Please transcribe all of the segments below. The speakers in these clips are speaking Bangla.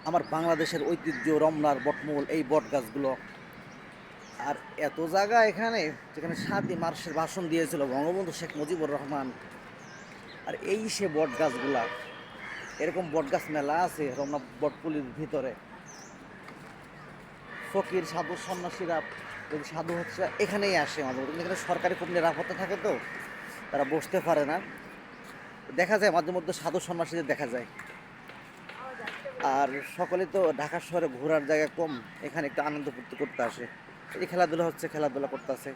আমার বাংলাদেশের ঐতিহ্য রমনার বটমূল এই বট গাছগুলো। আর এত জায়গা এখানে যেখানে ৭ই মার্চের ভাষণ দিয়েছিল বঙ্গবন্ধু শেখ মুজিবুর রহমান। আর এই সে বট গাছগুলা, এরকম বট গাছ মেলা আছে রমনা বটপুলির ভিতরে। ফকির সাধু সন্ন্যাসীরা যদি সাধু হচ্ছে এখানেই আসে মাঝে মধ্যে, কিন্তু এখানে সরকারি খুব নিরাপত্তা থাকে তো তারা বসতে পারে না। দেখা যায় মাঝে মধ্যে সাধু সন্ন্যাসীদের দেখা যায়। আর সকলে তো ঢাকা শহরে ঘোরার জায়গা কম, এখানে একটু আনন্দ ফুর্তি করতে আসে। এই যে খেলাধুলা হচ্ছে, খেলাধুলা করতে আসে,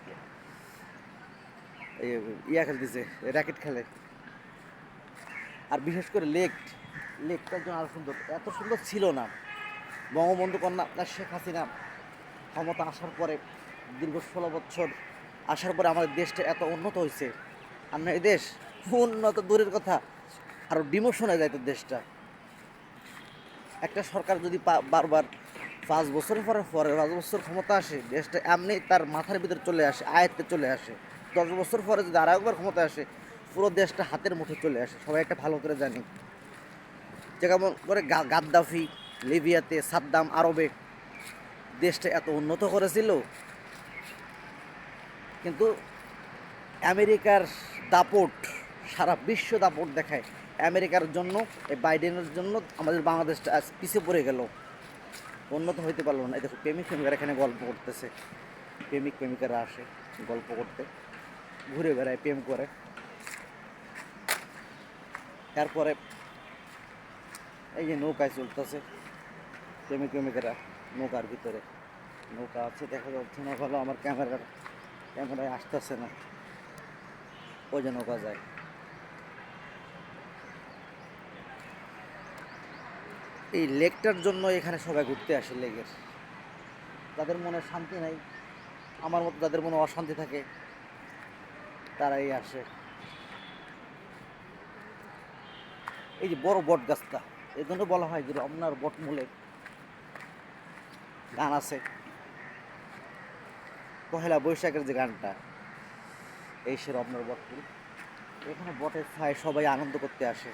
এই খেলতেছে, র্যাকেট খেলে। আর বিশেষ করে লেকটার জন্য আরো সুন্দর, এত সুন্দর ছিল না। বঙ্গবন্ধু কন্যা আপনার শেখ হাসিনা ক্ষমতা আসার পরে দীর্ঘ 16 বছর আসার পরে আমাদের দেশটা এত উন্নত হয়েছে। আর না, এই দেশ উন্নত দূরের কথা, আরও ডিমোশনে যাইতো দেশটা। একটা সরকার যদি বারবার 5 বছরের পরে 5 বছর ক্ষমতা আসে, দেশটা এমনি তার মাথার ভিতরে চলে আসে, আয়ত্তে চলে আসে। 10 বছর পরে যদি আরেকবার ক্ষমতা আসে, পুরো দেশটা হাতের মুঠে চলে আসে। সবাই একটা ভালো করে জানি যে কেমন করে গাদ্দাফি লিবিয়াতে, সাদ্দাম আরবে দেশটা এত উন্নত করেছিল। কিন্তু আমেরিকার দাপট, সারা বিশ্ব দাপট দেখায় আমেরিকার জন্য, এই বাইডেনের জন্য আমাদের বাংলাদেশটা আজ পিছিয়ে পড়ে গেল, উন্নত হইতে পারলো না। এই দেখো প্রেমিক প্রেমিকারা এখানে গল্প করতেছে, প্রেমিক প্রেমিকারা আসে গল্প করতে, ঘুরে বেড়ায়, প্রেম করে। তারপরে এই যে নৌকায় চলতেছে, প্রেমিক প্রেমিকারা নৌকার ভিতরে, নৌকা আছে দেখা যাচ্ছে না ভালো, আমার ক্যামেরায় আসতেছে না। ওই যে নৌকা যায়। এই লেকটার জন্য এখানে সবাই ঘুরতে আসে। লেকের যাদের মনে শান্তি নাই, আমার মতো যাদের মনে অশান্তি থাকে, তারাই আসে। এই যে বড় বট গাছটা, এই জন্য বলা হয় যে রমনার বটমূলে গান আছে, পহেলা বৈশাখের যে গানটা, এই সে রমনার বটমূল। এখানে বটের ছায় সবাই আনন্দ করতে আসে।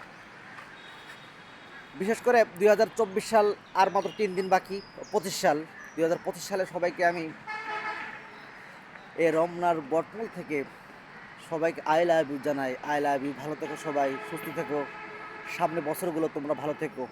বিশেষ করে 2024 সাল আর মাত্র 3 দিন বাকি, 25 সাল। 2025 সালে সবাইকে আমি এই রমনার বটমূল থেকে সবাইকে আই লাভ ইউ জানাই। আই লাভ ইউ, ভালো থেকো সবাই, সুস্থ থেকো, সামনে বছরগুলো তোমরা ভালো থেকো।